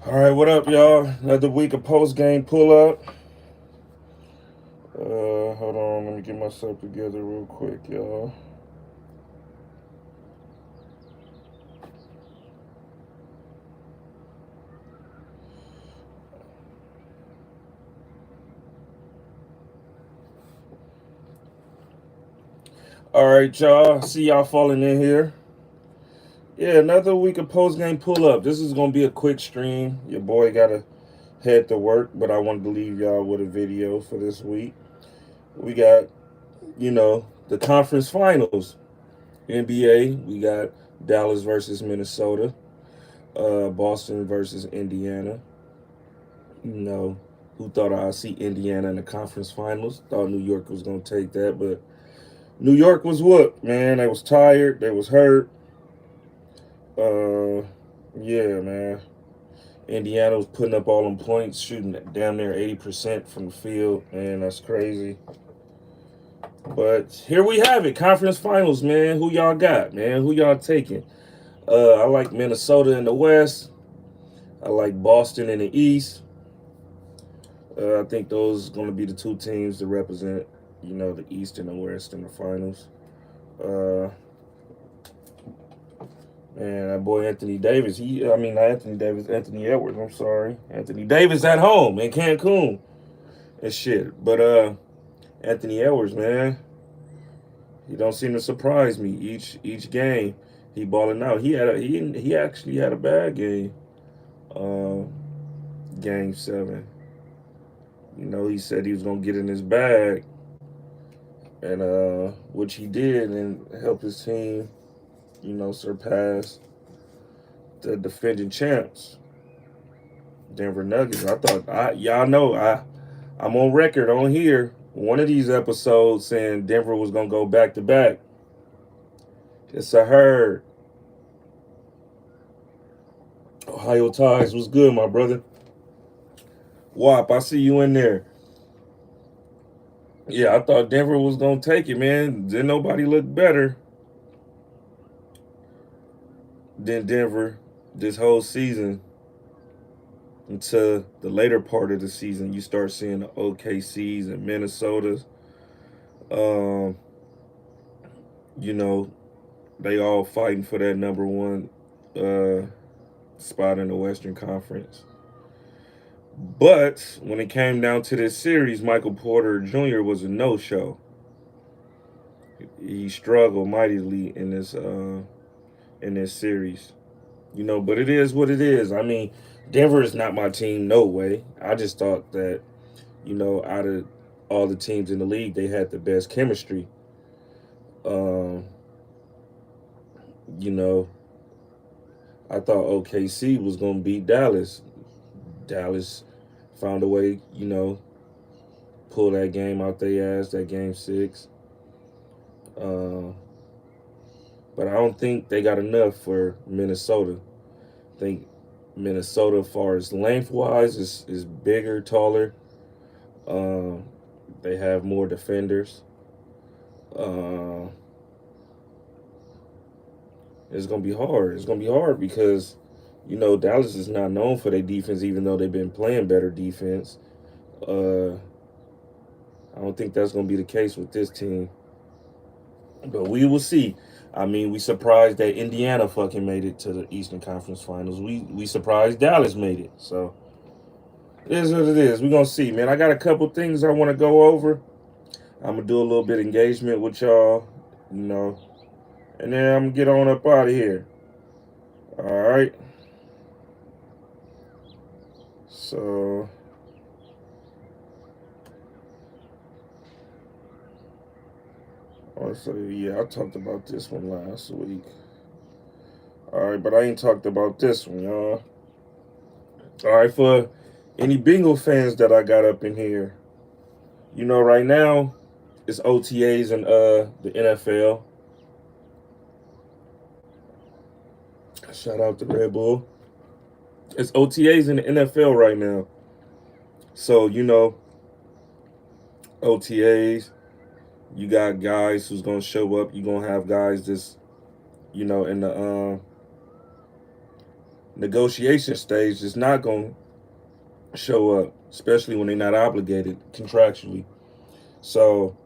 All right, what up, y'all? Another week of post game pull up. Hold on, let me get myself together real quick, y'all. All right, y'all. See y'all falling in here. Yeah, another week of post game pull up. This is gonna be a quick stream. Your boy gotta head to work, but I wanted to leave y'all with a video for this week. We got, the conference finals. NBA. We got Dallas versus Minnesota. Boston versus Indiana. You know, who thought I'd see Indiana in the conference finals? Thought New York was gonna take that, but New York was whooped, man. They was tired, they was hurt. Uh yeah, man. Indiana was putting up all them points, shooting damn near 80% from the field. Man, that's crazy. But here we have it. Conference finals, man. Who y'all got, man? Who y'all taking? I like Minnesota in the West. I like Boston in the East. I think those are going to be the two teams to represent, the East and the West in the finals. Uh, and that boy Anthony Davis, not Anthony Davis, Anthony Edwards, I'm sorry. Anthony Davis at home in Cancun and shit. But Anthony Edwards, man, he don't seem to surprise me each game. He balling out. He actually had a bad game. Uh, game 7. He said he was gonna get in his bag, and which he did, and help his team, surpass the defending champs, Denver Nuggets. Y'all know I'm on record on here one of these episodes saying Denver was gonna go back to back. It's a herd. Ohio Ties was good, my brother. WAP, I see you in there. Yeah, I thought Denver was gonna take it, man. Didn't nobody look better than Denver this whole season until the later part of the season. You start seeing the OKCs and Minnesotas. Um, you know, they all fighting for that number one uh, spot in the Western Conference. But when it came down to this series, Michael Porter Jr. was a no-show. He struggled mightily in this series. But it is what it is. I mean, Denver is not my team, no way. I just thought that, out of all the teams in the league, they had the best chemistry. Um, you know, I thought OKC was going to beat Dallas. Dallas found a way, pull that game out their ass, that game 6. Uh, but I don't think they got enough for Minnesota. I think Minnesota, as far as lengthwise, is bigger, taller. Uh, they have more defenders. Uh, it's gonna be hard. It's gonna be hard because, Dallas is not known for their defense, even though they've been playing better defense. Uh, I don't think that's gonna be the case with this team, but we will see. I mean, we surprised that Indiana fucking made it to the Eastern Conference Finals. We surprised Dallas made it. So it is what it is. We're gonna see, man. I got a couple things I want to go over. I'm gonna do a little bit of engagement with y'all, you know, and then I'm gonna get on up out of here. All right. So, yeah, I talked about this one last week. All right, but I ain't talked about this one, y'all. All right, for any Bengal fans that I got up in here, right now it's OTAs and the NFL. Shout out to Red Bull. It's OTAs in the NFL right now. So, OTAs, you got guys who's gonna show up. You're gonna have guys in the negotiation stage is not going to show up, especially when they're not obligated contractually. So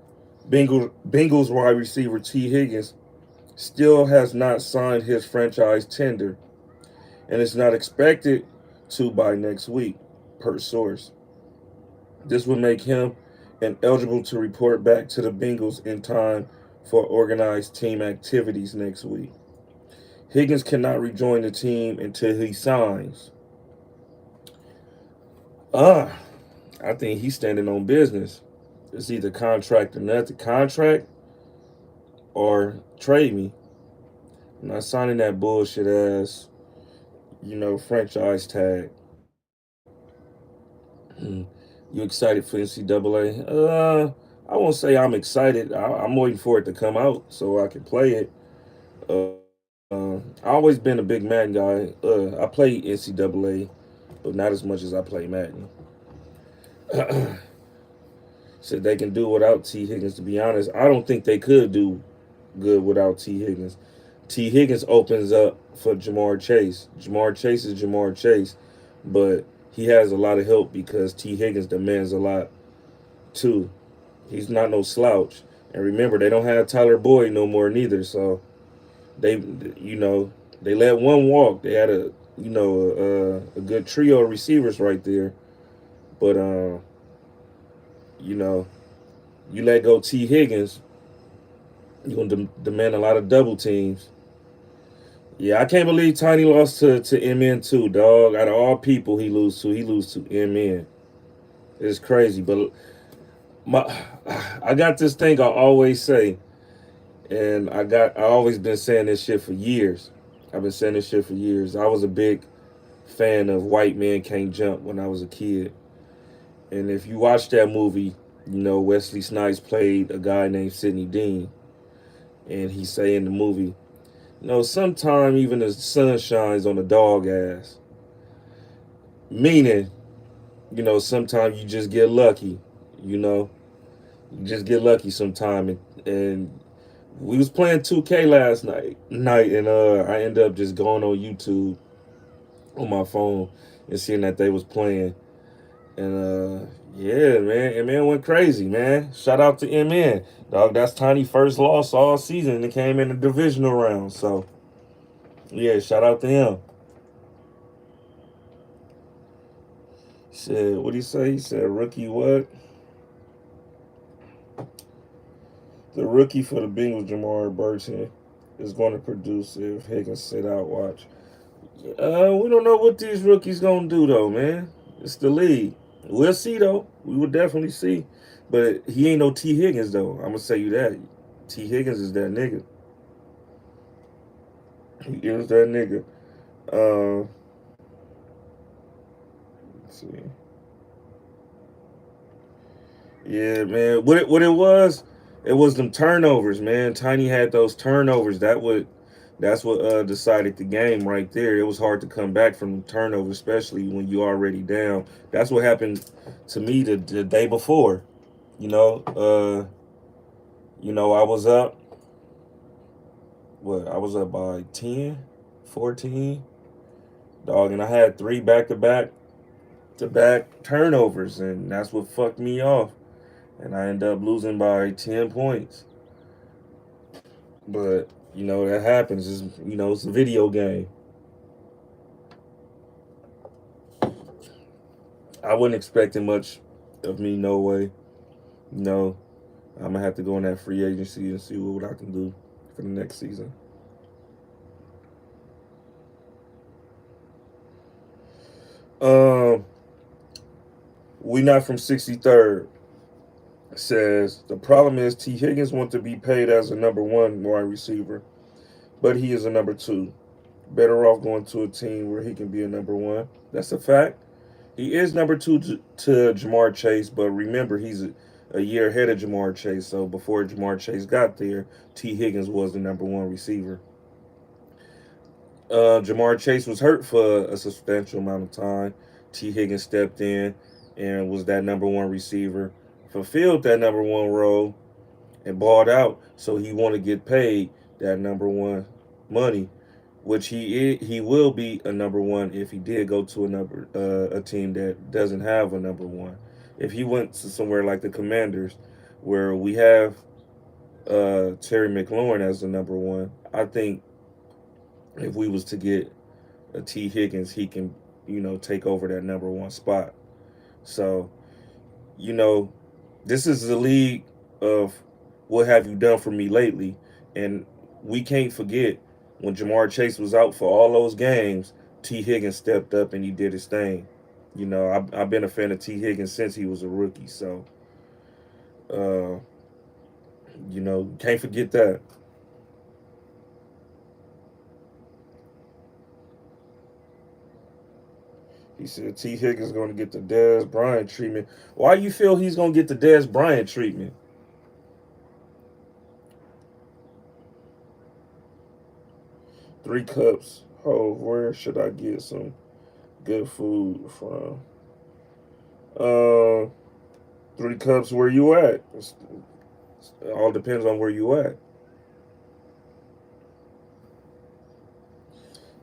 Bengals wide receiver T. Higgins still has not signed his franchise tender and is not expected to by next week, per source. This would make him ineligible to report back to the Bengals in time for organized team activities next week. Higgins cannot rejoin the team until he signs. Ah, I think he's standing on business. It's either contract or nothing. Contract or trade me. I'm not signing that bullshit ass, franchise tag. You excited for NCAA? I won't say I'm excited. I'm waiting for it to come out so I can play it. I always been a big Madden guy. I play NCAA, but not as much as I play Madden. Said they can do without T. Higgins. To be honest, I don't think they could do good without T. Higgins. T. Higgins opens up for Jamar Chase. Jamar Chase is Jamar Chase, but he has a lot of help because T. Higgins demands a lot too. He's not no slouch. And remember, they don't have Tyler Boyd no more neither. So they, they let one walk. They had a good trio of receivers right there. But you know, you let go T. Higgins, you're gonna demand a lot of double teams. Yeah, I can't believe Tiny lost to MN too, dog. Out of all people, he lose to MN. It's crazy, but my I got this thing I always say, and I always been saying this shit for years. I've been saying this shit for years. I was a big fan of White Man Can't Jump when I was a kid, and if you watch that movie, Wesley Snipes played a guy named Sidney Dean, and he say in the movie, sometime even the sun shines on a dog ass. Meaning, sometimes you just get lucky. You know, you just get lucky sometime. And we was playing 2K last night, and I ended up just going on YouTube on my phone and seeing that they was playing. And yeah, man, MN went crazy, man. Shout out to MN. Dog, that's Tiny first loss all season and it came in the divisional round. So yeah, shout out to him. He said, what did he say? He said, rookie what? The rookie for the Bengals, Jamar Burton, is going to produce if Higgins sit out. Watch. We don't know what these rookies gonna do though, man. It's the league. We'll see though. We will definitely see. But he ain't no T. Higgins though. I'm gonna say you that. T. Higgins is that nigga. He is that nigga. Uh, let's see. Yeah, man. It was them turnovers, man. Tiny had those turnovers. That's what decided the game right there. It was hard to come back from turnovers, especially when you already down. That's what happened to me the day before. You know, uh, I was up. What? I was up by 10, 14, dog, and I had three back turnovers, and that's what fucked me off. And I ended up losing by 10 points. But that happens. It's a video game. I wasn't expecting much of me, no way. You know, I'm gonna have to go in that free agency and see what I can do for the next season. Um, we not from 63rd says the problem is T. Higgins wants to be paid as a number one wide receiver, but he is a number two. Better off going to a team where he can be a number one. That's a fact. He is number two to Jamar Chase, but remember he's a year ahead of Jamar Chase. So before Jamar Chase got there, T. Higgins was the number one receiver. Jamar Chase was hurt for a substantial amount of time. T. Higgins stepped in and was that number one receiver, fulfilled that number one role, and balled out. So he want to get paid that number one money. which he will be a number one if he did go to a team that doesn't have a number one. If he went to somewhere like the Commanders, where we have Terry McLaurin as the number one, I think if we was to get a T Higgins, he can take over that number one spot. So you know this is the league of what have you done for me lately, and we can't forget when Jamar Chase was out for all those games, T Higgins stepped up and he did his thing. I've been a fan of T Higgins since he was a rookie, so uh, can't forget that. He said T Higgins going to get the Dez Bryant treatment. Why you feel he's going to get the Dez Bryant treatment? 3 cups. Oh, where should I get some good food from? Uh, 3 cups. Where you at? It all depends on where you at.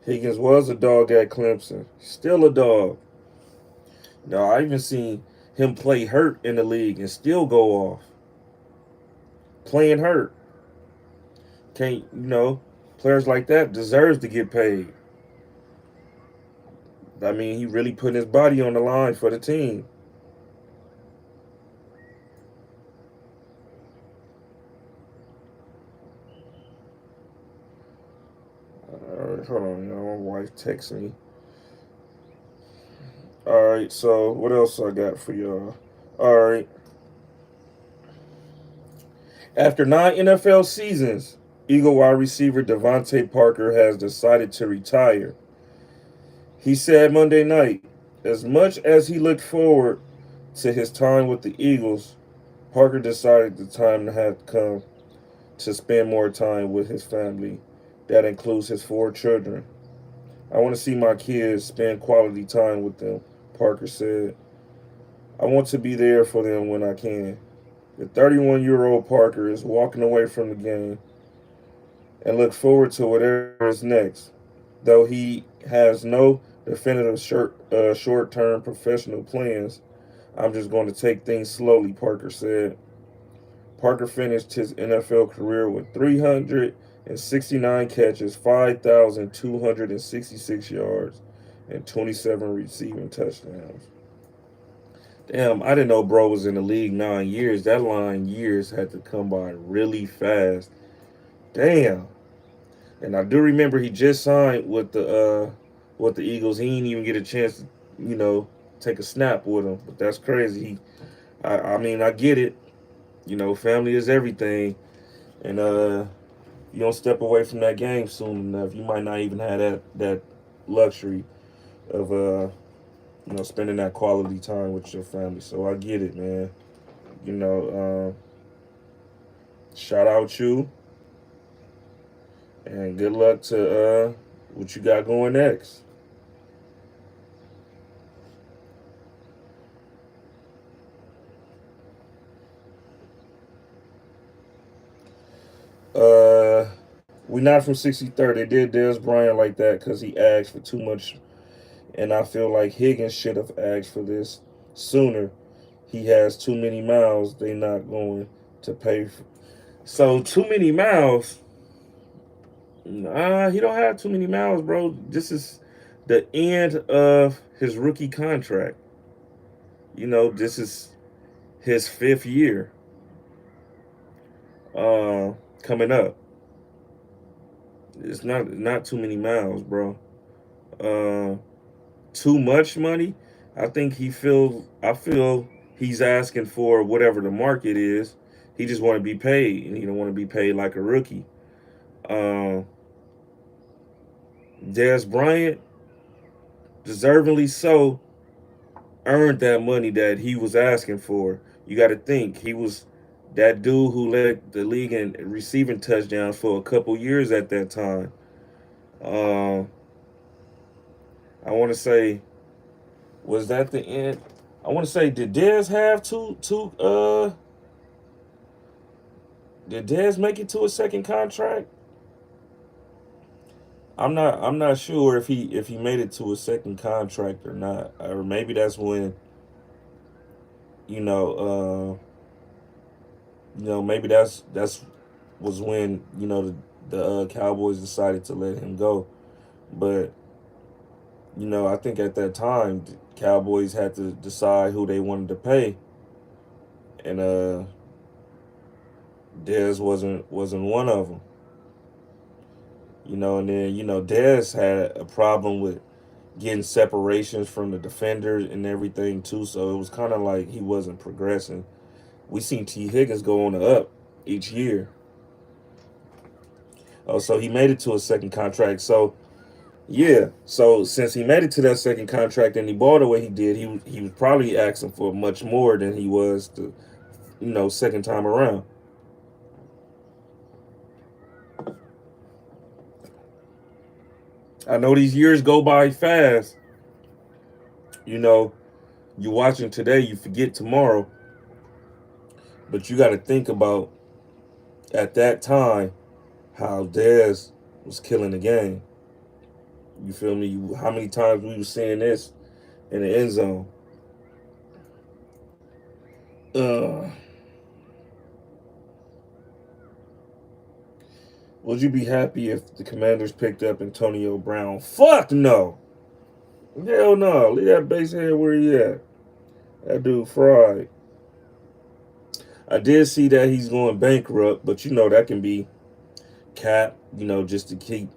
Higgins was a dog at Clemson. Still a dog. Now I even seen him play hurt in the league and still go off. Playing hurt. Can't players like that deserves to get paid. I mean, he really putting his body on the line for the team. All right, hold on, my wife texting me. All right, so what else I got for y'all? All right, after 9 NFL seasons, Eagle wide receiver Devonte Parker has decided to retire. He said Monday night, as much as he looked forward to his time with the Eagles, Parker decided the time had come to spend more time with his family. That includes his 4 children. I want to see my kids spend quality time with them, Parker said. I want to be there for them when I can. The 31-year-old Parker is walking away from the game and look forward to whatever is next. Though he has no definitive short-term professional plans, I'm just going to take things slowly, Parker said. Parker finished his NFL career with 369 catches, 5,266 yards, and 27 receiving touchdowns. Damn, I didn't know bro was in the league 9 years. That line years had to come by really fast. Damn. And I do remember he just signed with the Eagles. He didn't even get a chance to, take a snap with him. But that's crazy. I mean, I get it. Family is everything. And you don't step away from that game soon enough, you might not even have that luxury of spending that quality time with your family. So I get it, man. You know, shout out you and good luck to what you got going next. Uh, we not from 63rd. They did Dez Bryant like that because he asked for too much, and I feel like Higgins should have asked for this sooner. He has too many miles. They not going to pay. So too many miles. He don't have too many miles, bro. This is the end of his rookie contract. This is his 5th year coming up. It's not too many miles, bro. Uh, Too much money. I feel he's asking for whatever the market is. He just want to be paid, and he don't want to be paid like a rookie. Uh, Dez Bryant, deservingly so, earned that money that he was asking for. You got to think he was that dude who led the league in receiving touchdowns for a couple years at that time. Uh, I want to say, was that the end? I want to say, did Dez have two? Did Dez make it to a second contract? I'm not sure if he made it to a second contract or not, or maybe that's when you know maybe that's was when the Cowboys decided to let him go. But I think at that time the Cowboys had to decide who they wanted to pay, and Dez wasn't one of them. And then Dez had a problem with getting separations from the defenders and everything too. So it was kind of like he wasn't progressing. We seen T Higgins go on the up each year. Oh, so he made it to a second contract. So yeah, so since he made it to that second contract and he bought the way he did, he was probably asking for much more than he was the second time around. I know these years go by fast. You know, you watching today, you forget tomorrow. But you got to think about at that time how Dez was killing the game. You feel me? How many times we were seeing this in the end zone? Uh, would you be happy if the Commanders picked up Antonio Brown? Fuck no. Hell no. Leave that base head where he at. That dude fried. I did see that he's going bankrupt, but that can be cap, just to keep,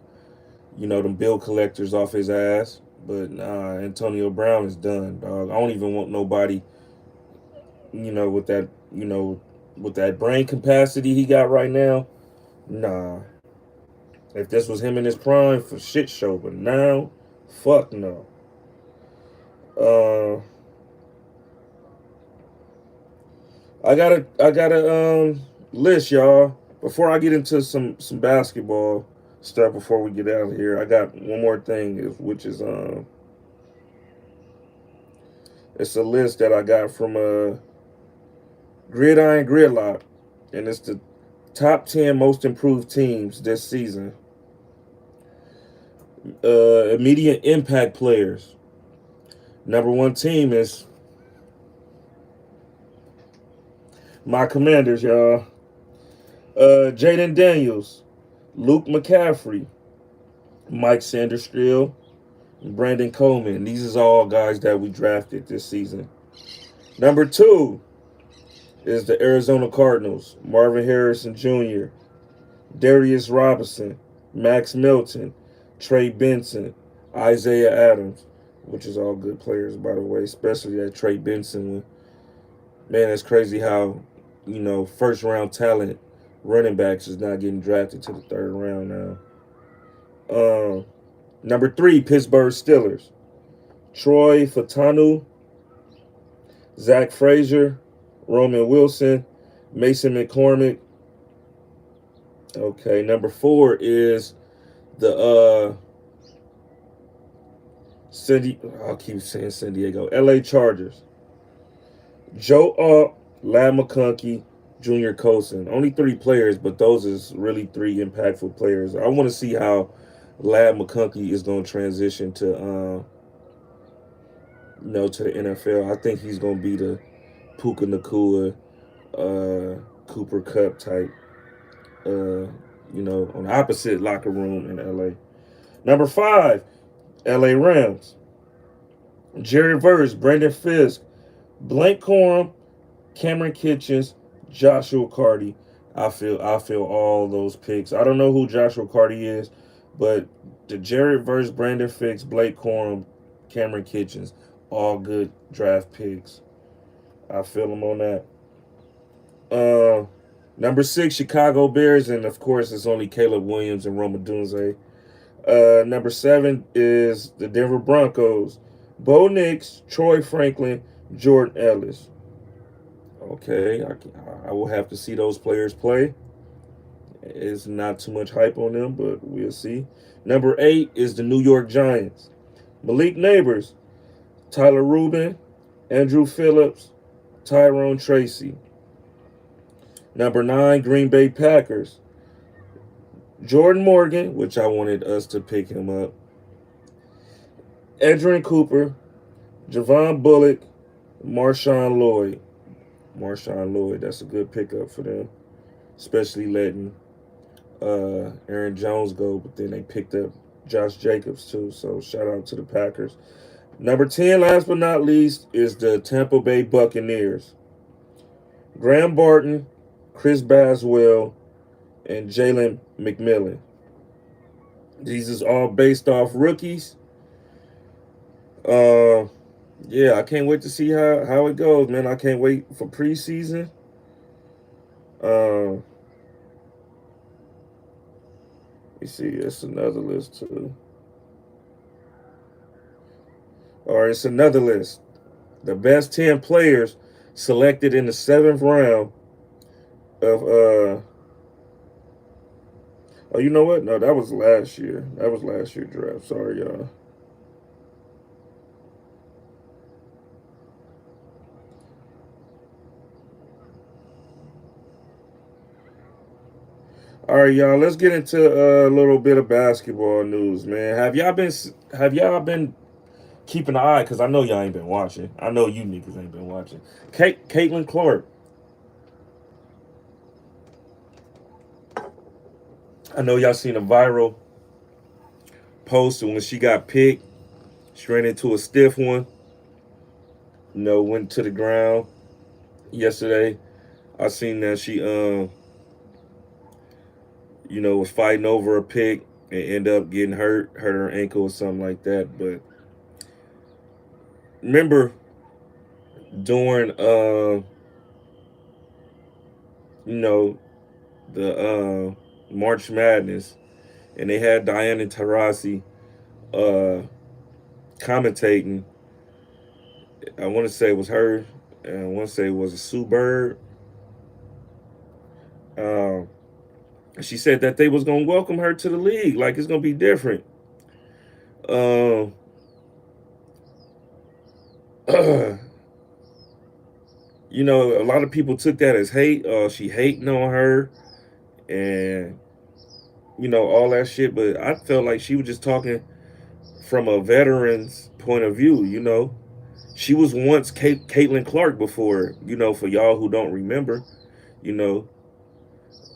them bill collectors off his ass. But nah, Antonio Brown is done, dog. I don't even want nobody, with that brain capacity he got right now. Nah. If this was him in his prime, for shit show. But now, fuck no. Uh, I got a list, y'all. Before I get into some basketball stuff, before we get out of here, I got one more thing, which is it's a list that I got from Gridiron Gridlock, and it's the top 10 most improved teams this season. Immediate impact players. Number one team is my Commanders, y'all. Jaden Daniels, Luke McCaffrey, Mike Sanderstreel, and Brandon Coleman. These is all guys that we drafted this season. Number two is the Arizona Cardinals. Marvin Harrison Jr., Darius Robinson, Max Milton, Trey Benson, Isaiah Adams, which is all good players, by the way, especially that Trey Benson one. Man, it's crazy how, first round talent running backs is not getting drafted to the third round now. Number three, Pittsburgh Steelers. Troy Fatanu, Zach Frazier, Roman Wilson, Mason McCormick. Okay, number four is the I'll keep saying San Diego, LA Chargers. Joe Alt, Lad McConkey, Junior Colson. Only three players, but those is really three impactful players. I want to see how Lad McConkey is going to transition to to the NFL. I think he's going to be the Puka Nakua, Cooper Cup type, on the opposite locker room in LA. Number five, LA Rams. Jared Verse, Brandon Fisk, Blank Corum, Cameron Kitchens, Joshua Carty. I feel all those picks. I don't know who Joshua Carty is, but the Jared Verse, Brandon Fisk, Blake Corum, Cameron Kitchens, all good draft picks. I feel them on that. Number six, Chicago Bears, and of course it's only Caleb Williams and Roma Dunze. Number seven is the Denver Broncos. Bo Nix, Troy Franklin, Jordan Ellis. Okay, I will have to see those players play. It's not too much hype on them, but we'll see. Number eight is the New York Giants. Malik Neighbors, Tyler Rubin, Andrew Phillips, Tyrone Tracy. Number nine, Green Bay Packers. Jordan Morgan, which I wanted us to pick him up. Edrin Cooper, Javon Bullock, Marshawn Lloyd. Marshawn Lloyd, that's a good pickup for them, especially letting Aaron Jones go, but then they picked up Josh Jacobs too. So shout out to the Packers. Number 10, last but not least, is the Tampa Bay Buccaneers. Graham Barton, Chris Baswell, and Jalen McMillan. These is all based off rookies. Uh, yeah, I can't wait to see how it goes, man. I can't wait for preseason. Uh, you see, it's another list too. Or it's another list. The best 10 players selected in the seventh round of oh, you know what? No, that was last year. That was last year's draft. Sorry, y'all. All right, y'all. Let's get into a little bit of basketball news, man. Have y'all been keeping an eye? Cause I know y'all ain't been watching. I know you niggas ain't been watching. Caitlyn Clark. I know y'all seen a viral post when she got picked. She ran into a stiff one. Went to the ground yesterday. I seen that she was fighting over a pick and ended up getting hurt her ankle or something like that. But remember during you know, the March Madness, and they had Diana Taurasi uh commentating. I want to say it was her. And I want to say it was a Sue Bird. Um, she said that they was gonna welcome her to the league, like it's gonna be different. Um, a lot of people took that as hate. She hating on her, and all that shit. But I felt like she was just talking from a veteran's point of view. She was once Caitlyn Clark before. For y'all who don't remember, you know,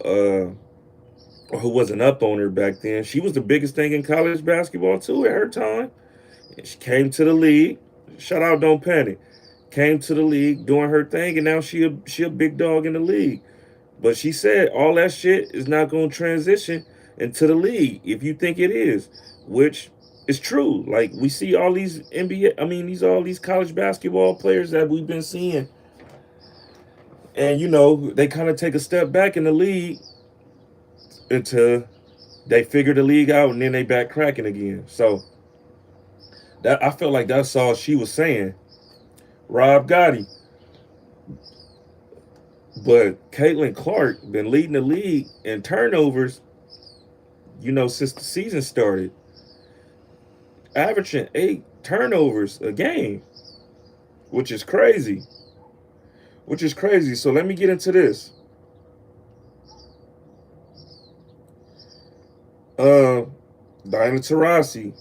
uh, or who wasn't up on her back then. She was the biggest thing in college basketball too at her time. And she came to the league. Shout out, don't panic. Came to the league doing her thing, and now she a big dog in the league. But she said all that shit is not going to transition into the league if you think it is, which is true. Like we see all these NBA, I mean all these college basketball players that we've been seeing, and they kind of take a step back in the league until they figure the league out, and then they back cracking again. So that I felt like that's all she was saying. Rob Gotti, but Caitlin Clark been leading the league in turnovers, since the season started, averaging 8 turnovers a game, which is crazy. Which is crazy. So let me get into this. Uh, Diana Taurasi,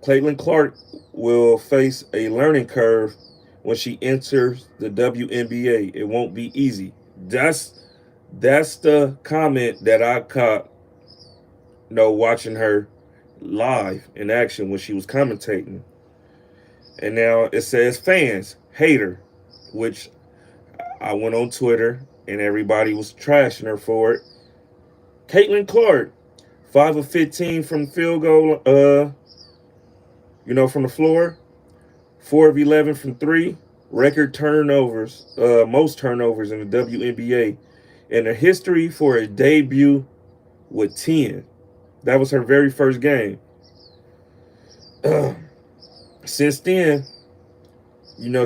Caitlin Clark will face a learning curve when she enters the WNBA. It won't be easy. That's the comment that I caught, watching her live in action when she was commentating. And now it says fans hate her, which I went on Twitter and everybody was trashing her for it. Caitlin Clark, 5 of 15 from field goal, from the floor, 4 of 11 from three, record turnovers, most turnovers in the WNBA, and a history for a debut with 10. That was her very first game. Since then,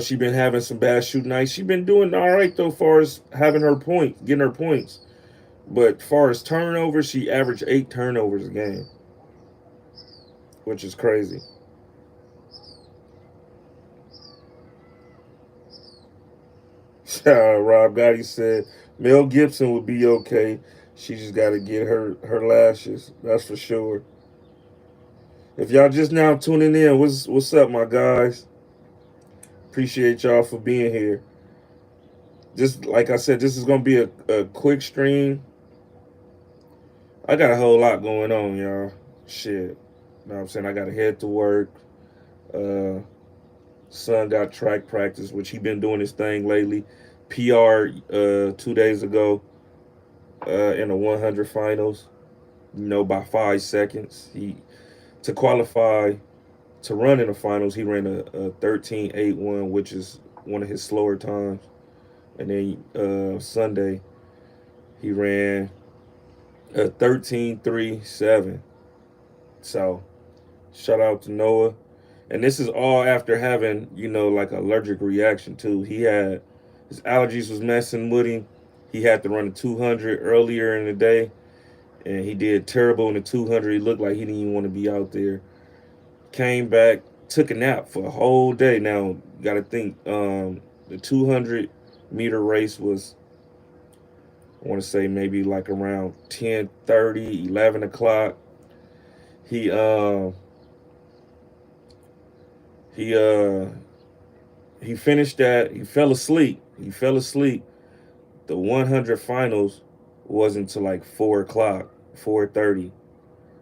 she been having some bad shooting nights. She been doing all right though, far as having her point, getting her points. But far as turnovers, she averaged 8 turnovers a game, which is crazy. Rob Gotti said Mel Gibson would be okay. She just got to get her lashes. That's for sure. If y'all just now tuning in, what's up, my guys? Appreciate y'all for being here. Just like I said, this is gonna be a quick stream. I got a whole lot going on, y'all. Shit. You know what I'm saying? I gotta head to work. Uh Son got track practice, which he been doing his thing lately. PR 2 days ago in the 100 finals. By 5 seconds. He to qualify to run in the finals. He ran a 13.81, which is one of his slower times. And then Sunday he ran a 13.37. So shout out to Noah. And this is all after having, like allergic reaction too. He had his allergies was messing with him. He had to run a 200 earlier in the day, and he did terrible in the 200. He looked like he didn't even want to be out there. Came back, took a nap for a whole day. Now, you got to think the 200-meter race was, I want to say maybe like around 10:30, 11 o'clock. He he uh he finished that. He fell asleep. The 100 finals wasn't until like 4 o'clock, 4:30.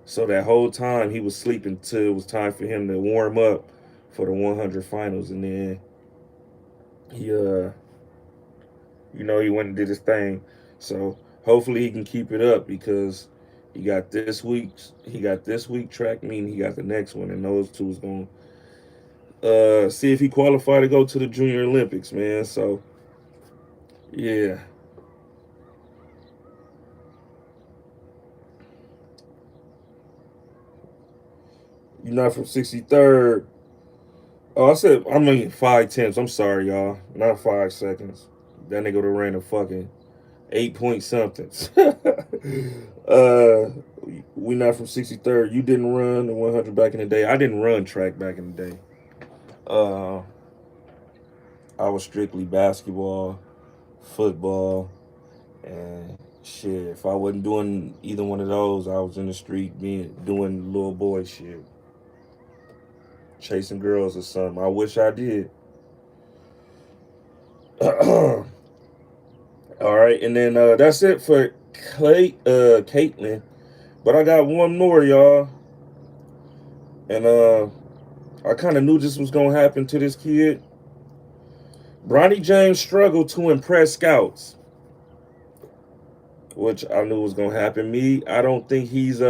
So that whole time he was sleeping till it was time for him to warm up for the 100 finals, and then he he went and did his thing. So hopefully he can keep it up because he got this week track meeting, he got the next one, and those two is going to see if he qualified to go to the Junior Olympics, man. So yeah. You're not from 63rd. Oh, I mean 5 tenths. I'm sorry, y'all. Not 5 seconds. That nigga would have ran a fucking 8 point something. uh, we not from 63rd. You didn't run the 100 back in the day. I didn't run track back in the day. Uh, I was strictly basketball, football, and shit. If I wasn't doing either one of those, I was in the street doing little boy shit, chasing girls or something. I wish I did. All right, and then that's it for Caitlyn. But I got one more, y'all, and I kind of knew this was gonna happen to this kid. Bronny James struggled to impress scouts, which I knew was gonna happen. I don't think he's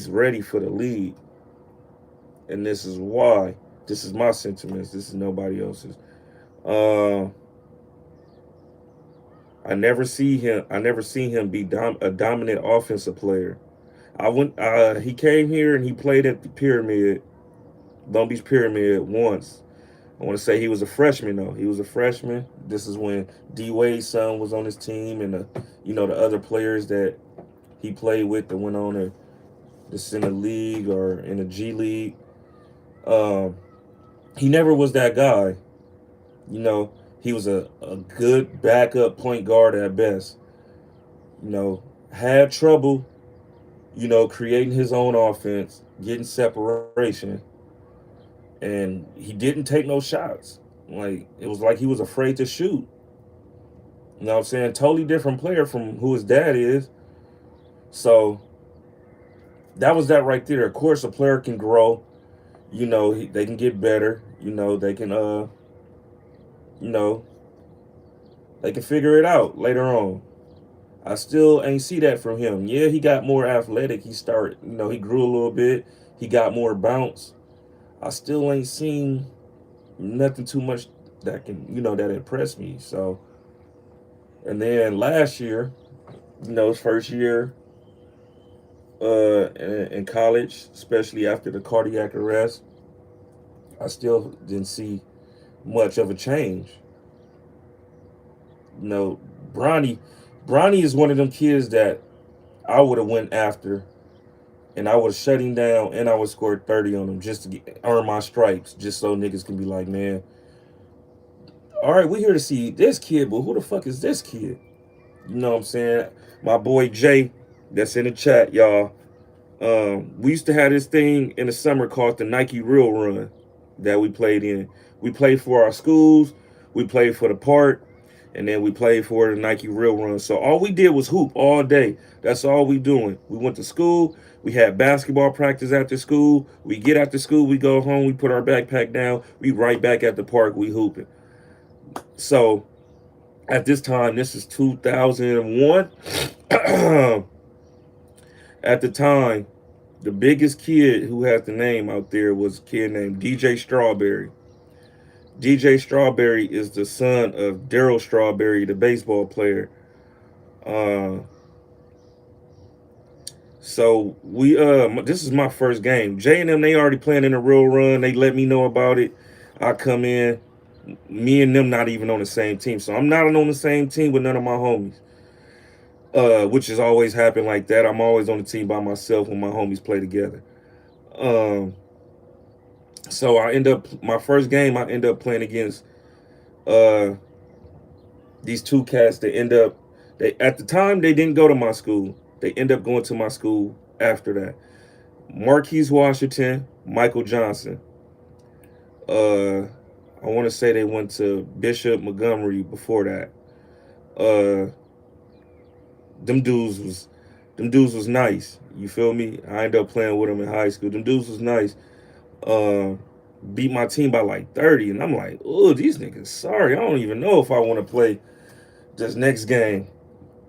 ready for the league, and this is why. This is my sentiments. This is nobody else's. Uh, I never seen him be a dominant offensive player. I went. He came here and he played at the Pyramid, Long Beach Pyramid once. I want to say he was a freshman though. He was a freshman. This is when D Wade's son was on his team, and the other players that he played with that went on to this in the league or in the G League. Um, he never was that guy. He was a good backup point guard at best. Had trouble, creating his own offense, getting separation, and he didn't take no shots. Like, it was like he was afraid to shoot. You know what I'm saying? Totally different player from who his dad is. So that was that right there. Of course, a player can grow. They can get better. They can you know, they can figure it out later on. I still ain't see that from him. Yeah, he got more athletic. He grew a little bit. He got more bounce. I still ain't seen nothing too much that impressed me. So, and then last year, his first year in college, especially after the cardiac arrest, I still didn't see much of a change. You know, Bronny, Bronny is one of them kids that I would have went after, and I would have shut him down, and I would score 30 on him just to earn my stripes, just so niggas can be like, man, all right, we here to see this kid, but who the fuck is this kid? You know what I'm saying? My boy Jay, that's in the chat, y'all. We used to have this thing in the summer called the Nike Real Run that we played in. We played for our schools, we played for the park, and then we played for the Nike Real Run. So all we did was hoop all day. That's all we doing. We went to school. We had basketball practice after school. We get after school, we go home, we put our backpack down, we right back at the park, we hooping. So at this time, this is 2001. At the time, the biggest kid who has the name out there was a kid named DJ Strawberry. DJ Strawberry is the son of Daryl Strawberry, the baseball player. Uh, this is my first game. Jay and them, they already playing in a real run. They let me know about it. I come in, me and them not even on the same team, so I'm not on the same team with none of my homies. Which has always happened like that. I'm always on the team by myself when my homies play together. Um, so I end up my first game. I end up playing against uh these two cats. They at the time they didn't go to my school. They end up going to my school after that. Marquise Washington, Michael Johnson. Uh, I want to say they went to Bishop Montgomery before that. Uh, them dudes was them dudes was nice. You feel me? I ended up playing with them in high school. Them dudes was nice. Uh, Beat my team by like 30, and I'm like, oh, these niggas. Sorry, I don't even know if I want to play this next game.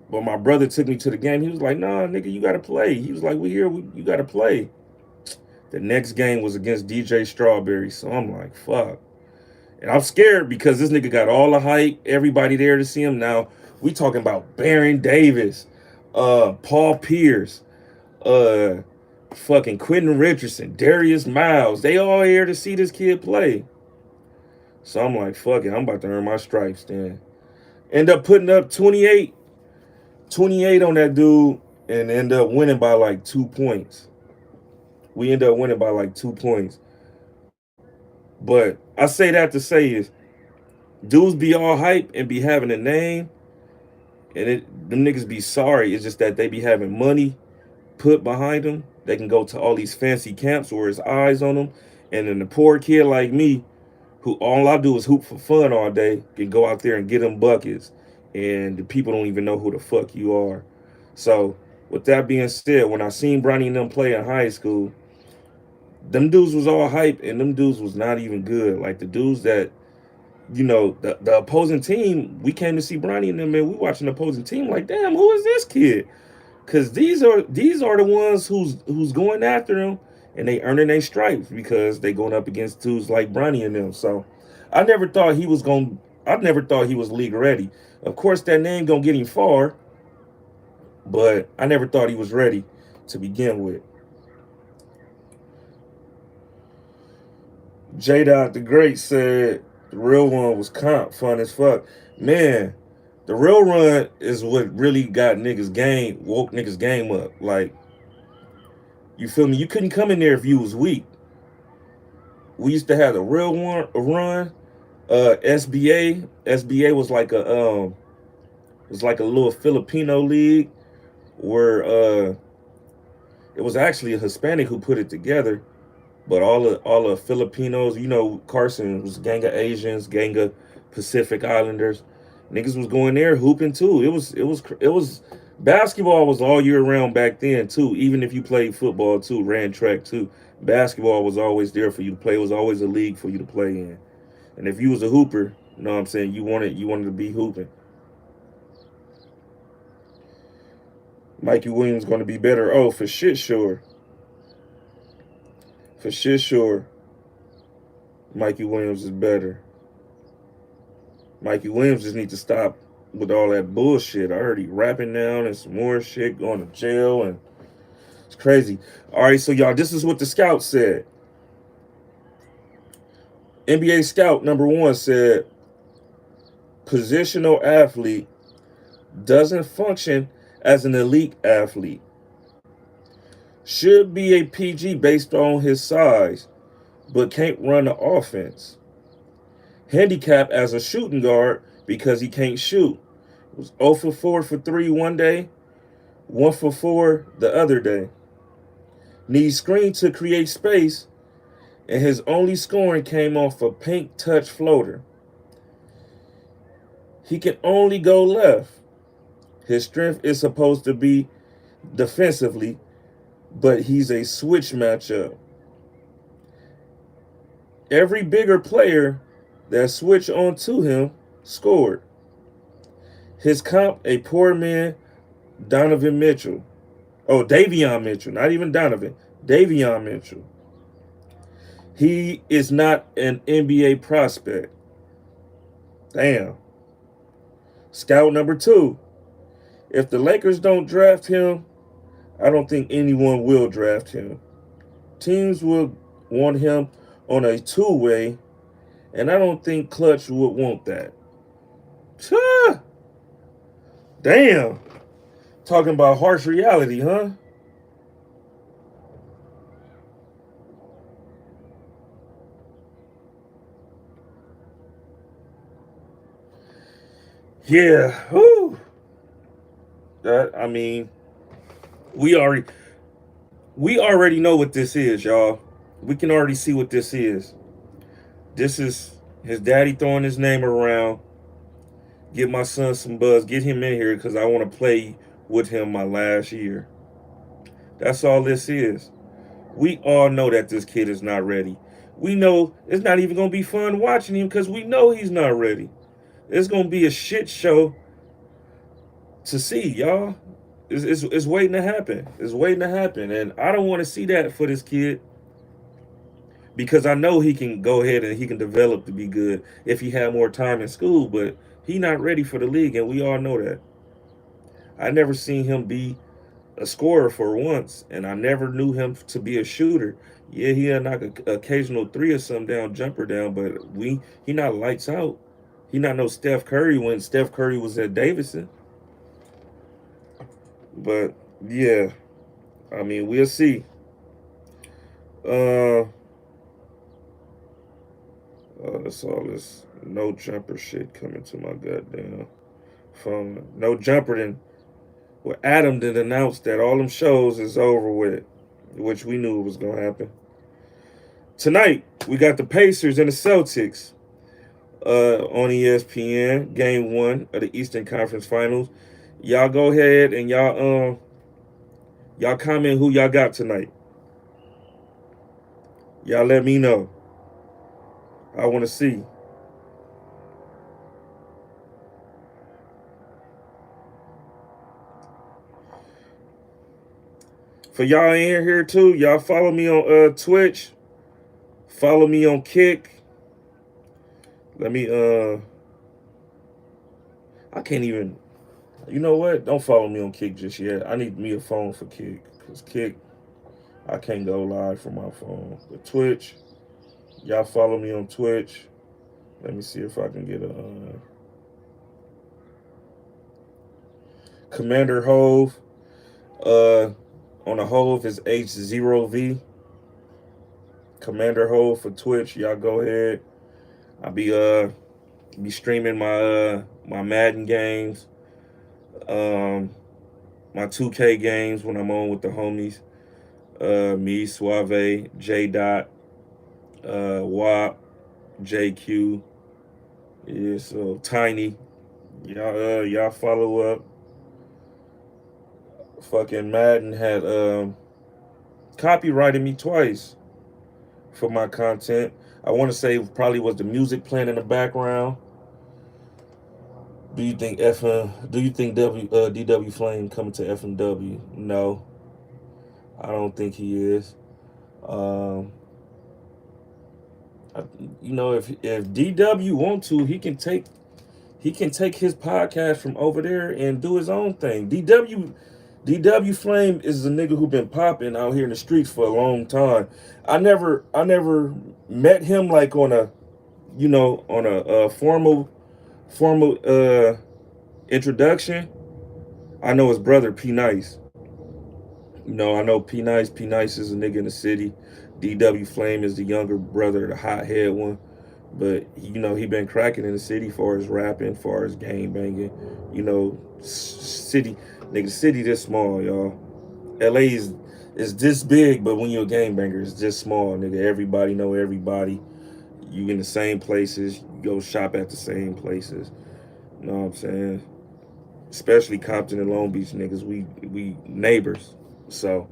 But my brother took me to the game. He was like, nah, nigga, you gotta play. He was like, you gotta play. The next game was against DJ Strawberry, so I'm like, fuck. And I'm scared because this nigga got all the hype, everybody there to see him. Now we talking about Baron Davis, Paul Pierce, uh, fucking Quentin Richardson, Darius Miles. They all here to see this kid play. So I'm like, fuck it, I'm about to earn my stripes then. End up putting up 28 on that dude and end up winning by like 2 points. We end up winning by like 2 points. But I say that to say is dudes be all hype and be having a name, and them niggas be sorry. It's just that they be having money put behind them. They can go to all these fancy camps where it's eyes on them, and then the poor kid like me, who all I do is hoop for fun all day, can go out there and get them buckets, and the people don't even know who the fuck you are. So with that being said, when I seen Bronny and them play in high school, them dudes was all hype, and them dudes was not even good. Like the dudes that the opposing team, we came to see Bronny and them, and we watching the opposing team like, damn, who is this kid? Because these are the ones who's going after him, and they earning their stripes because they going up against dudes like Bronny and them. So I never thought he was going. I never thought he was league ready. Of course, that name gonna get him far, but I never thought he was ready to begin with. J Dot the Great said the real one was comp fun as fuck. Man, the real run is what really got niggas game, woke niggas game up. Like, you feel me? You couldn't come in there if you was weak. We used to have the real one run. SBA was like a little Filipino league where it was actually a Hispanic who put it together. But all the Filipinos, Carson was gang of Asians, gang of Pacific Islanders. Niggas was going there hooping too. It was basketball was all year round back then too. Even if you played football too, ran track too, basketball was always there for you to play. It was always a league for you to play in. And if you was a hooper, you know what I'm saying, you wanted to be hooping. Mikey Williams going to be better. Oh, for shit sure. For shit sure. Mikey Williams is better. Mikey Williams just need to stop with all that bullshit. I heard he rapping now and some more shit, going to jail, and it's crazy. All right, so y'all, this is what the scout said. NBA scout number 1 said, positional athlete doesn't function as an elite athlete. Should be a PG based on his size, but can't run the offense. Handicap as a shooting guard because he can't shoot. Was 0 for 4 for 3 one day, 1 for 4 the other day. Needs screen to create space, and his only scoring came off a pink touch floater. He can only go left. His strength is supposed to be defensively, but he's a switch matchup. Every bigger player that switched onto him scored. His comp, a poor man, Donovan Mitchell. Oh, Davion Mitchell, not even Donovan. Davion Mitchell. He is not an NBA prospect. Damn. Scout number 2. If the Lakers don't draft him, I don't think anyone will draft him. Teams will want him on a two-way, and I don't think Clutch would want that. Damn. Talking about harsh reality, huh? Yeah. Whew. I mean, we already know what this is, y'all. We can already see what this is. This is his daddy throwing his name around. Get my son some buzz. Get him in here because I want to play with him my last year. That's all this is. We all know that this kid is not ready. We know it's not even going to be fun watching him because we know he's not ready. It's going to be a shit show to see, y'all. It's waiting to happen. It's waiting to happen. And I don't want to see that for this kid because I know he can go ahead and he can develop to be good if he had more time in school, but he not ready for the league, and we all know that. I never seen him be a scorer for once, and I never knew him to be a shooter. Yeah, he had knock an occasional three or some down jumper down, but he not lights out. He not no Steph Curry when Steph Curry was at Davidson. But yeah, I mean we'll see. Uh, that's all this no jumper shit coming to my goddamn phone. No jumper then. Well, Adam did announce that all them shows is over with, which we knew was gonna happen. Tonight we got the Pacers and the Celtics on ESPN. Game 1 of the Eastern Conference Finals. Y'all go ahead and y'all comment who y'all got tonight. Y'all let me know. I want to see. For y'all in here too, y'all follow me on Twitch. Follow me on Kick. Let me I can't even. You know what? Don't follow me on Kick just yet. I need me a phone for Kick. Because Kick, I can't go live from my phone. But Twitch, y'all follow me on Twitch. Let me see if I can get a Commander HOV. On the HOV is H0V. Commander HOV for Twitch. Y'all go ahead. I'll be streaming my Madden games. My 2K games when I'm on with the homies. Me, Suave, J Dot, WAP, JQ. Yeah, so Tiny. Y'all follow up. Fucking Madden had copyrighted me twice for my content. I want to say probably was the music playing in the background. Do you think DW Flame coming to FMW? No, I don't think he is. Um, if DW want to, he can take his podcast from over there and do his own thing. DW Flame is a nigga who been popping out here in the streets for a long time. I never met him like on a formal introduction. I know his brother P Nice. I know P Nice. P Nice is a nigga in the city. DW Flame is the younger brother, the hothead one. But he been cracking in the city for his rapping, for his game banging. City, nigga, city this small, y'all. LA is this big, but when you're a game banger, it's just small, nigga. Everybody know everybody. You in the same places. You go shop at the same places. You know what I'm saying? Especially Compton and Long Beach niggas. We neighbors. So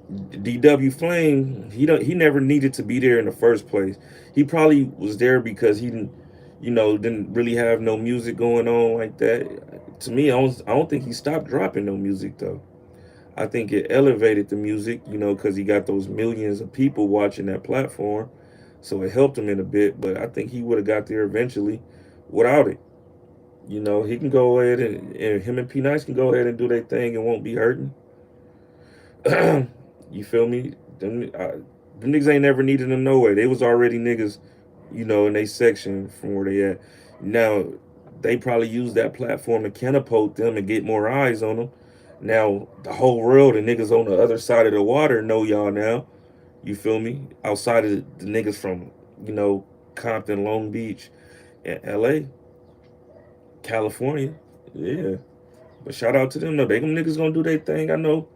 DW Flame, he never needed to be there in the first place. He probably was there because he didn't really have no music going on like that. To me, I don't think he stopped dropping no music though. I think it elevated the music, because he got those millions of people watching that platform. So it helped him in a bit, but I think he would have got there eventually without it. He can go ahead and him and P Nice can go ahead and do their thing and won't be hurting. You feel me? Them niggas ain't never needed them no way. They was already niggas, in they section from where they at. Now, they probably use that platform to catapult them and get more eyes on them. Now, the whole world and niggas on the other side of the water know y'all now. You feel me? Outside of the niggas from, Compton, Long Beach, and LA, California. Yeah. But shout out to them though. They them niggas gonna do their thing. I know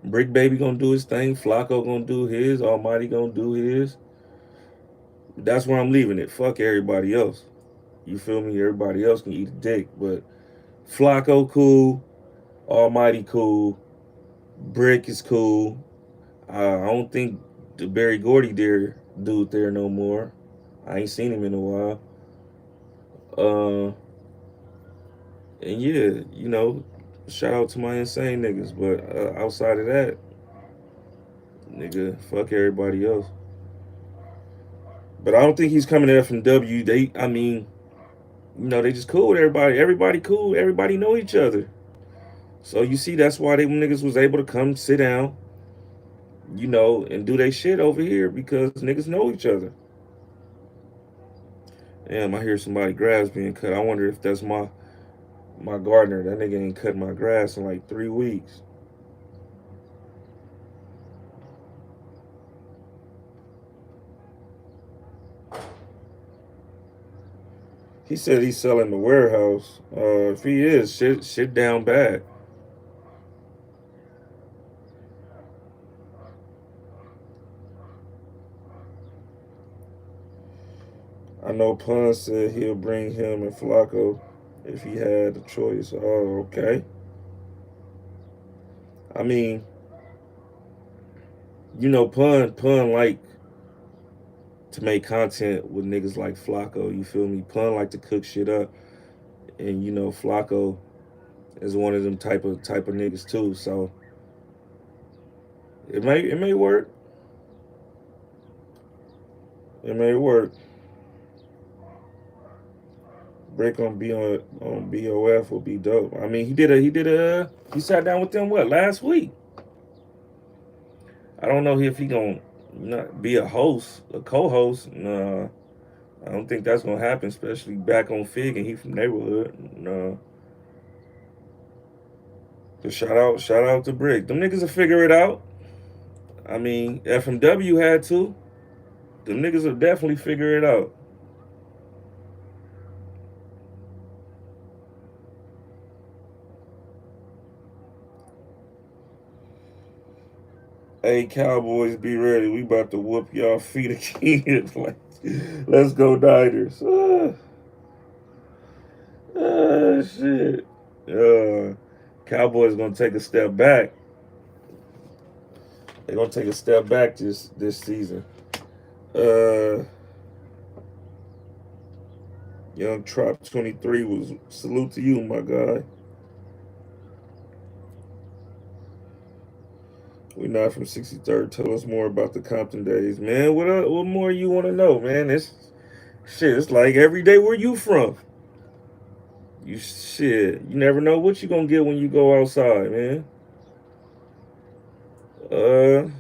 Brick Baby gonna do his thing. Flacco gonna do his. Almighty gonna do his. That's where I'm leaving it. Fuck everybody else. You feel me? Everybody else can eat a dick. But Flacco cool. Almighty cool. Brick is cool. I don't think the Barry Gordy dude there no more. I ain't seen him in a while. Uh, and yeah, shout out to my insane niggas. But outside of that, nigga, fuck everybody else. But I don't think he's coming to FMW. I mean, they just cool with everybody. Everybody cool. Everybody know each other. So you see, that's why them niggas was able to come sit down, and do their shit over here because niggas know each other. Damn, I hear somebody grass being cut. I wonder if that's my gardener. That nigga ain't cut my grass in like 3 weeks. He said he's selling the warehouse. If he is, shit down bad. I know Pun said he'll bring him and Flacco if he had the choice. Oh, okay. I mean, Pun like to make content with niggas like Flacco. You feel me? Pun like to cook shit up, and Flacco is one of them type of niggas too. So it may work. It may work. Break on BOF will be dope. I mean, he sat down with them last week. I don't know if he gonna not be a host, a co-host. Nah, I don't think that's gonna happen, especially back on Fig and he from neighborhood. Nah. But shout out to Brick. Them niggas will figure it out. I mean, FMW had to. Them niggas will definitely figure it out. Hey, Cowboys, be ready. We about to whoop y'all feet again. Like, let's go Niners. Shit. Cowboys gonna take a step back. They're gonna take a step back this season. Uh, Young Trop 23 was salute to you, my guy. We not from 63rd. Tell us more about the Compton days, man. What more you want to know, man? It's shit. It's like every day. Where you from? You shit. You never know what you gonna get when you go outside, man. Uh,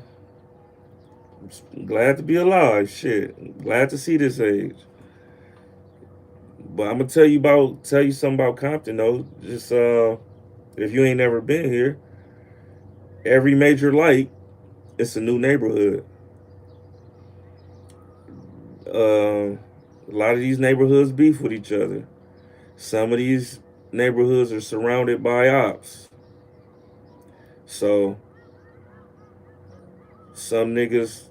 glad to be alive. Shit. Glad to see this age. But I'm gonna tell you something about Compton though. Just if you ain't never been here, every major light, it's a new neighborhood. A lot of these neighborhoods beef with each other. Some of these neighborhoods are surrounded by ops. So some niggas,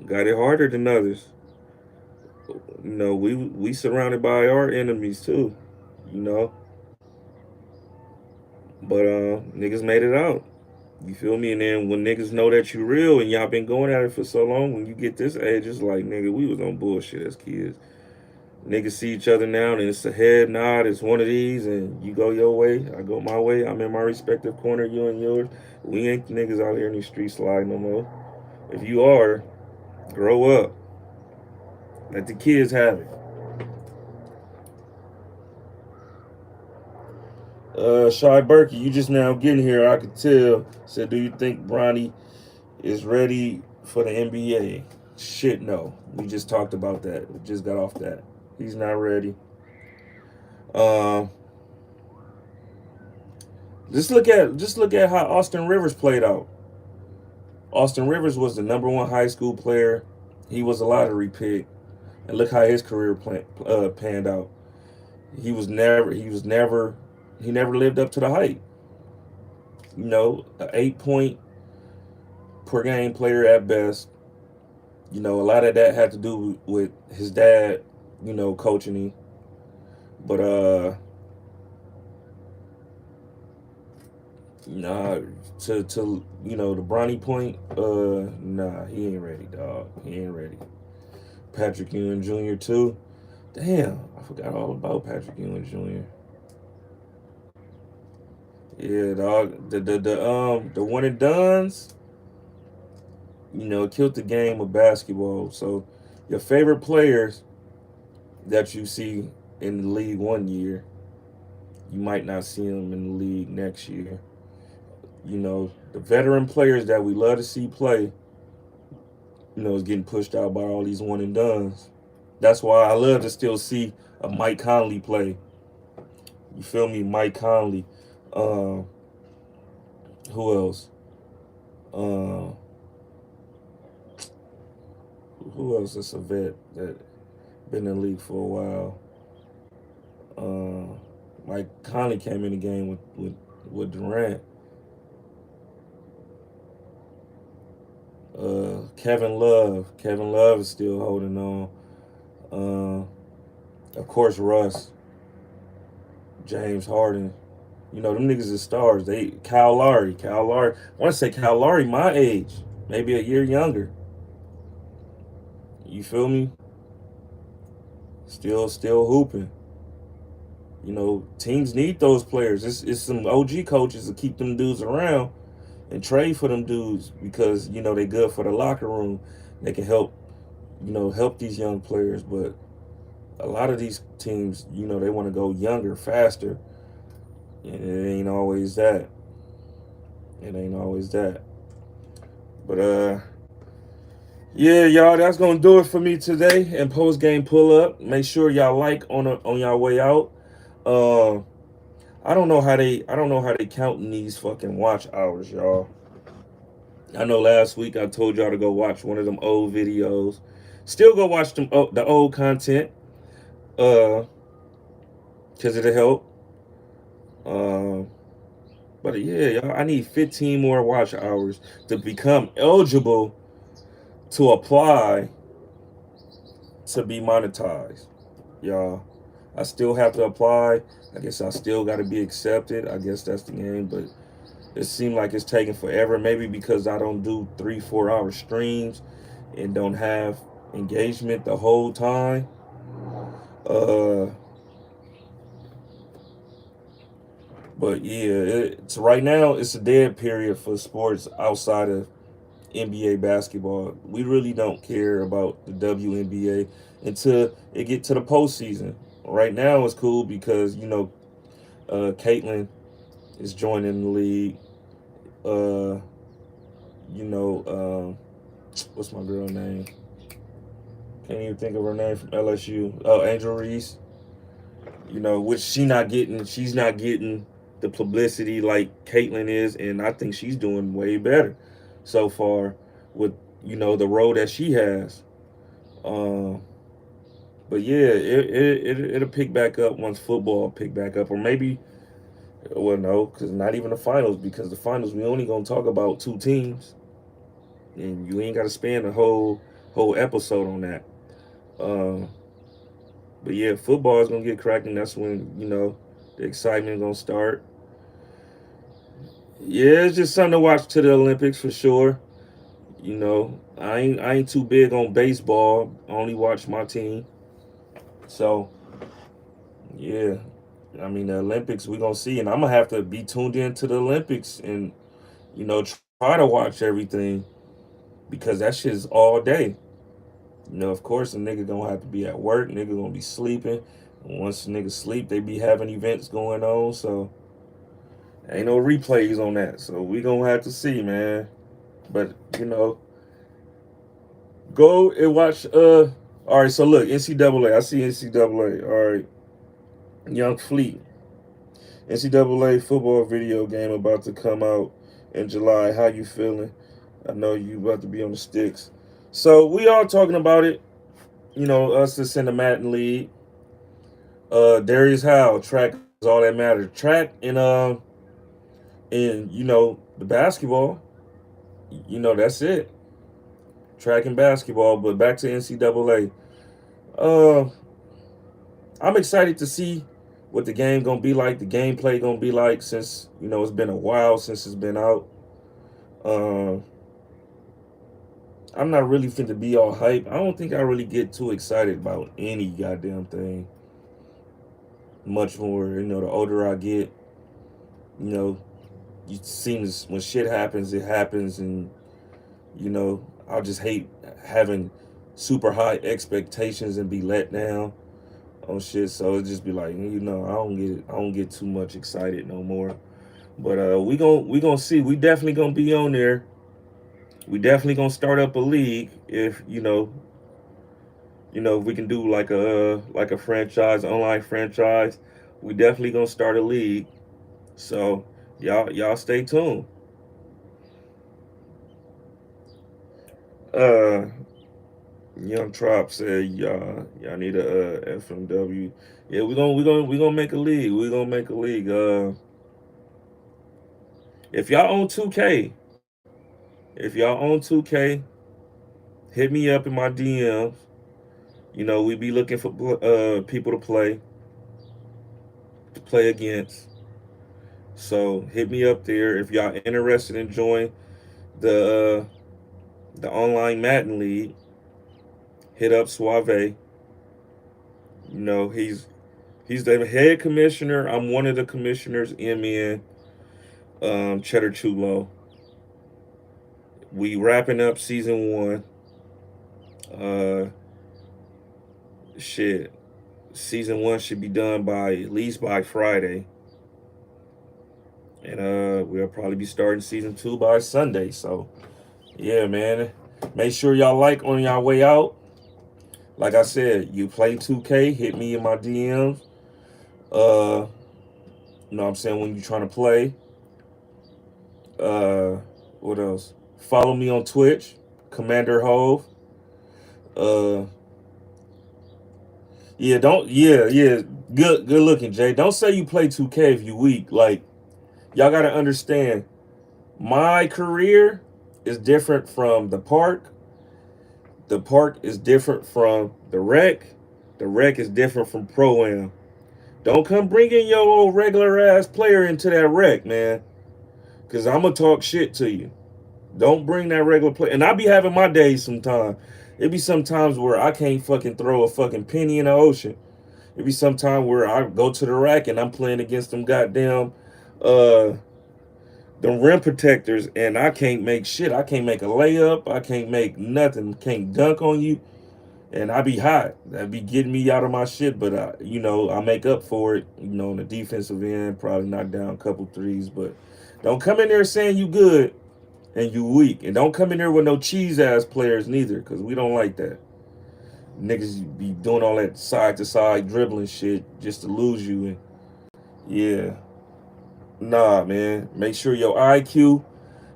got it harder than others. We surrounded by our enemies too, you know. But niggas made it out. You feel me? And then when niggas know that you real and y'all been going at it for so long, when you get this age, it's like, nigga, we was on bullshit as kids. Niggas see each other now and it's a head nod, it's one of these, and you go your way, I go my way, I'm in my respective corner, you in yours. We ain't niggas out here in these streets slide no more. If you are, grow up. Let the kids have it. Shy Berkey, you just now getting here, I could tell. Said, do you think Bronny is ready for the NBA? Shit, no. We just talked about that. We just got off that. He's not ready. Um, just look at how Austin Rivers played out. Austin Rivers was the number one high school player. He was a lottery pick, and look how his career panned out. He never lived up to the hype. An 8 point per game player at best. A lot of that had to do with his dad, coaching him. But nah, to the Bronny point, nah, he ain't ready, dog. He ain't ready. Patrick Ewing Jr. too. Damn, I forgot all about Patrick Ewing Jr. Yeah, dog. The one and dones, killed the game of basketball. So your favorite players that you see in the league one year, you might not see them in the league next year. The veteran players that we love to see play, is getting pushed out by all these one and dones. That's why I love to still see a Mike Conley play. You feel me? Mike Conley. Uh, who else? Uh, who else is a vet that been in the league for a while? Mike Conley came in the game with Durant. Kevin Love. Kevin Love is still holding on. Of course, Russ, James Harden. Them niggas are stars. Kyle Lowry. Kyle Lowry. I want to say Kyle Lowry my age, maybe a year younger. You feel me? Still hooping. Teams need those players. It's some OG coaches to keep them dudes around and trade for them dudes because they good for the locker room. They can help these young players, but a lot of these teams, they want to go younger, faster, and it ain't always that. It ain't always that. But yeah, y'all, that's gonna do it for me today. And post game pull up. Make sure y'all like on y'all way out. Uh, I don't know how they counting these fucking watch hours, y'all. I know last week I told y'all to go watch one of them old videos. Still go watch the old content, uh, cause it'll help. Um, but yeah, y'all, I need 15 more watch hours to become eligible to apply to be monetized, y'all. I still have to apply. I guess I still got to be accepted. I guess that's the game, but it seemed like it's taking forever. Maybe because I don't do 3-4 hour streams and don't have engagement the whole time. Uh, but yeah, it's right now. It's a dead period for sports outside of NBA basketball. We really don't care about the WNBA until it get to the postseason. Right now, it's cool because Caitlyn is joining the league. Uh, what's my girl name? Can't even think of her name from LSU. Oh, Angel Reese. Which she's not getting the publicity like Caitlyn is, and I think she's doing way better so far with the role that she has. Um, but yeah, it'll pick back up once football pick back up, or maybe well no, because not even the finals, because the finals we only gonna talk about two teams, and you ain't got to spend a whole episode on that. Um, but yeah, football is gonna get cracking. That's when the excitement gonna start. Yeah, it's just something to watch to the Olympics for sure. I ain't too big on baseball. I only watch my team. So yeah, I mean the Olympics we gonna see, and I'm gonna have to be tuned in to the Olympics and try to watch everything because that shit's all day. Of course, a nigga gonna have to be at work. Nigga gonna be sleeping. And once a nigga sleep, they be having events going on. So ain't no replays on that. So we gonna have to see, man. But go and watch. All right. So look, NCAA. I see NCAA. All right, Young Fleet. NCAA football video game about to come out in July. How you feeling? I know you about to be on the sticks. So we all talking about it. Us that's in the Madden League. Darius Howe, track is all that matters. Track and the basketball. That's it. Track and basketball. But back to NCAA. Uh, I'm excited to see what the game gonna be like. The gameplay gonna be like since it's been a while since it's been out. Uh, I'm not really finna be all hype. I don't think I really get too excited about any goddamn thing. Much more, the older I get, you know, you seems when shit happens, it happens, and I'll just hate having super high expectations and be let down on shit. So it just be like, I don't get too much excited no more. But we gonna see. We definitely gonna be on there. We definitely gonna start up a league if if we can do like a franchise, online franchise. We definitely gonna start a league. So y'all stay tuned. Uh, Young Trop said y'all need a FMW. Yeah, we gonna make a league. We gonna make a league. If y'all own 2K, if y'all own 2K, hit me up in my DMs. We be looking for people to play against. So hit me up there if y'all interested in joining the online Madden League. Hit up Suave. He's the head commissioner. I'm one of the commissioners. MN Cheddar Chulo. We wrapping up season one. Uh, shit. Season one should be done by at least by Friday, and we'll probably be starting season two by Sunday. So yeah, man. Make sure y'all like on y'all way out. Like I said, you play 2K, hit me in my DMs. Uh, you know what I'm saying, when you trying to play. Uh, what else? Follow me on Twitch, Commander Hove. Uh, yeah, don't yeah. Good looking, Jay. Don't say you play 2K if you weak. Like y'all gotta understand, my career is different from the park. The park is different from the rec. The rec is different from pro am. Don't come bringing your old regular ass player into that rec, man. Cause I'm gonna talk shit to you. Don't bring that regular player. And I be having my days sometimes. It be sometimes where I can't fucking throw a fucking penny in the ocean. It be sometime where I go to the rack and I'm playing against them goddamn uh them rim protectors and I can't make shit. I can't make a layup. I can't make nothing. Can't dunk on you. And I be hot. That be getting me out of my shit. But I make up for it. On the defensive end, probably knock down a couple threes. But don't come in there saying you good and you weak, and don't come in there with no cheese ass players neither, cause we don't like that. Niggas be doing all that side to side dribbling shit just to lose you. And yeah, nah, man. Make sure your IQ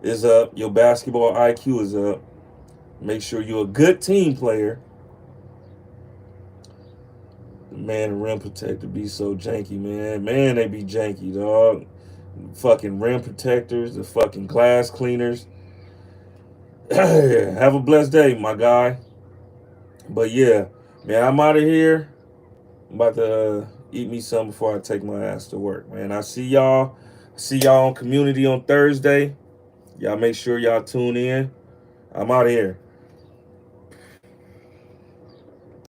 is up. Your basketball IQ is up. Make sure you're a good team player. Man, the rim protector be so janky, man. Man, they be janky, dog. Fucking rim protectors, the fucking glass cleaners. Have a blessed day, my guy. But yeah, man, I'm out of here. I'm about to eat me some before I take my ass to work, man. I see y'all. See y'all on Community on Thursday. Y'all make sure y'all tune in. I'm out of here.